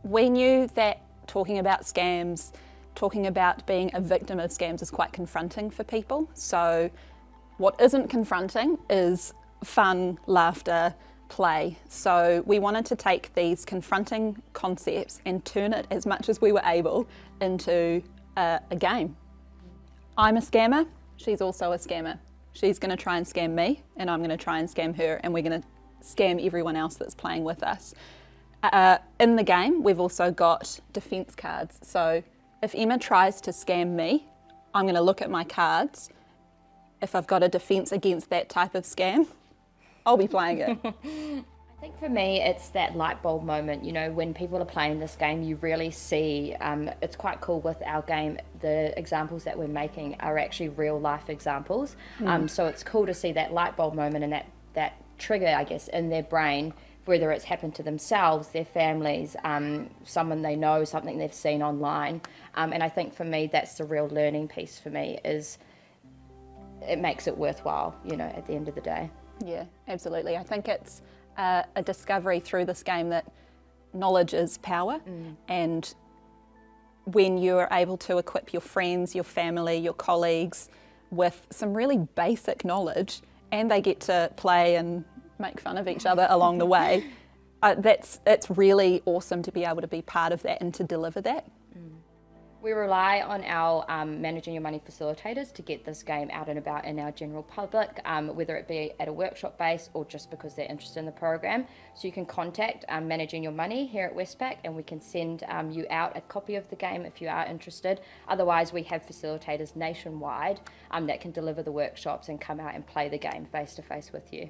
We knew that talking about scams, talking about being a victim of scams is quite confronting for people. So what isn't confronting is fun, laughter, play. So we wanted to take these confronting concepts and turn it as much as we were able into a game. I'm a scammer, she's also a scammer. She's going to try and scam me, and I'm going to try and scam her, and we're going to scam everyone else that's playing with us. In the game, we've also got defense cards. So if Emma tries to scam me, I'm going to look at my cards. If I've got a defense against that type of scam, I'll be playing it. I think for me, it's that light bulb moment. You know, when people are playing this game, you really see, it's quite cool with our game, the examples that we're making are actually real life examples. So it's cool to see that light bulb moment and that trigger, I guess, in their brain, whether it's happened to themselves, their families, someone they know, something they've seen online. And I think for me, that's the real learning piece for me, is it makes it worthwhile, you know, at the end of the day. Yeah, absolutely. I think it's a discovery through this game that knowledge is power, and when you're able to equip your friends, your family, your colleagues with some really basic knowledge, and they get to play and make fun of each other along the way, it's really awesome to be able to be part of that and to deliver that. We rely on our Managing Your Money facilitators to get this game out and about in our general public, whether it be at a workshop base or just because they're interested in the program. So you can contact Managing Your Money here at Westpac, and we can send you out a copy of the game if you are interested. Otherwise, we have facilitators nationwide that can deliver the workshops and come out and play the game face to face with you.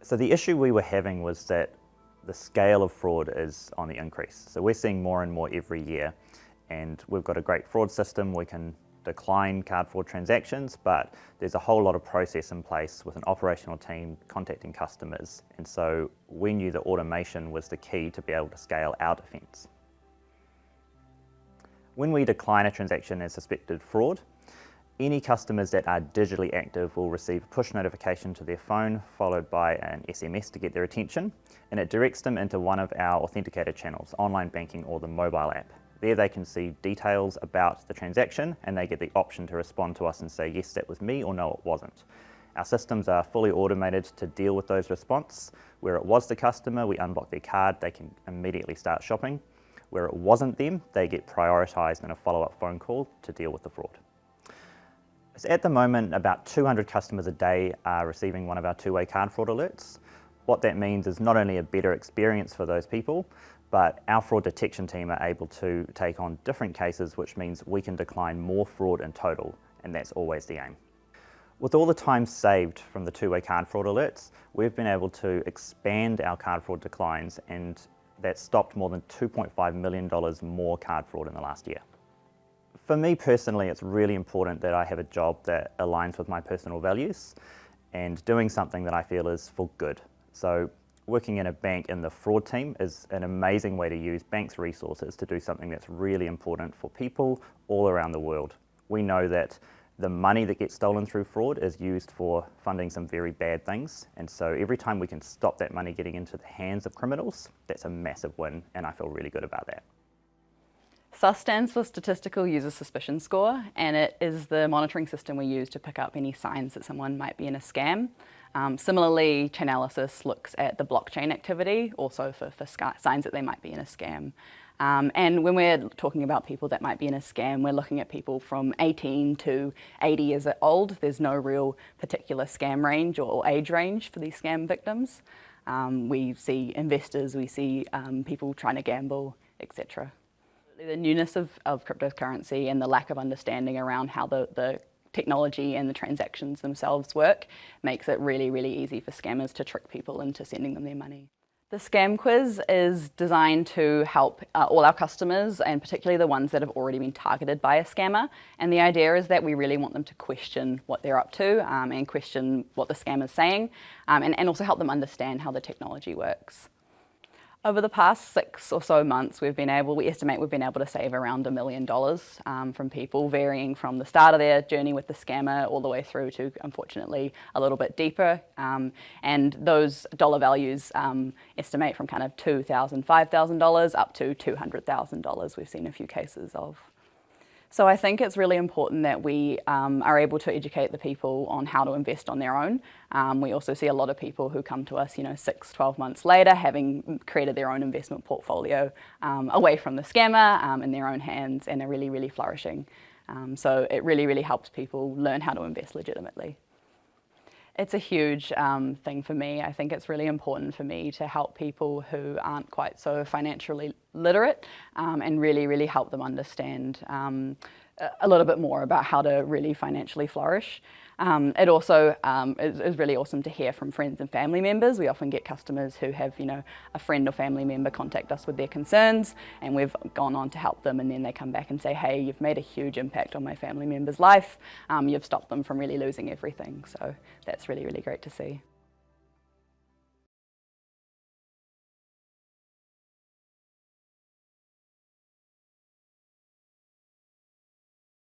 So the issue we were having was that the scale of fraud is on the increase. So we're seeing more and more every year, and we've got a great fraud system. We can decline card fraud transactions, but there's a whole lot of process in place with an operational team contacting customers. And so we knew that automation was the key to be able to scale our defense. When we decline a transaction as suspected fraud, any customers that are digitally active will receive a push notification to their phone, followed by an SMS to get their attention, and it directs them into one of our authenticated channels, online banking or the mobile app. There they can see details about the transaction, and they get the option to respond to us and say, yes, that was me, or no, it wasn't. Our systems are fully automated to deal with those responses. Where it was the customer, we unblock their card, they can immediately start shopping. Where it wasn't them, they get prioritized in a follow-up phone call to deal with the fraud. So at the moment, about 200 customers a day are receiving one of our two-way card fraud alerts. What that means is not only a better experience for those people, but our fraud detection team are able to take on different cases, which means we can decline more fraud in total, and that's always the aim. With all the time saved from the two-way card fraud alerts, we've been able to expand our card fraud declines, and that's stopped more than $2.5 million more card fraud in the last year. For me personally, it's really important that I have a job that aligns with my personal values and doing something that I feel is for good. So working in a bank in the fraud team is an amazing way to use banks' resources to do something that's really important for people all around the world. We know that the money that gets stolen through fraud is used for funding some very bad things, and so every time we can stop that money getting into the hands of criminals, that's a massive win, and I feel really good about that. SUS stands for Statistical User Suspicion Score, and it is the monitoring system we use to pick up any signs that someone might be in a scam. Similarly, Chainalysis looks at the blockchain activity, also for signs that they might be in a scam. And when we're talking about people that might be in a scam, we're looking at people from 18 to 80 years old. There's no real particular scam range or age range for these scam victims. We see investors, we see people trying to gamble, etc. The newness of cryptocurrency and the lack of understanding around how the technology and the transactions themselves work makes it really, really easy for scammers to trick people into sending them their money. The scam quiz is designed to help all our customers, and particularly the ones that have already been targeted by a scammer. And the idea is that we really want them to question what they're up to and question what the scammer's saying, and also help them understand how the technology works. Over the past 6 or so months, we estimate we've been able to save around $1 million from people, varying from the start of their journey with the scammer all the way through to, unfortunately, a little bit deeper. And those dollar values estimate from kind of $2,000, $5,000 up to $200,000 we've seen a few cases of. So I think it's really important that we are able to educate the people on how to invest on their own. We also see a lot of people who come to us, 6, 12 months later, having created their own investment portfolio away from the scammer in their own hands, and are really, really flourishing. So it really, really helps people learn how to invest legitimately. It's a huge thing for me. I think it's really important for me to help people who aren't quite so financially literate and really, really help them understand a little bit more about how to really financially flourish. It also is really awesome to hear from friends and family members. We often get customers who have, a friend or family member contact us with their concerns, and we've gone on to help them, and then they come back and say, hey, you've made a huge impact on my family member's life. You've stopped them from really losing everything. So that's really, really great to see.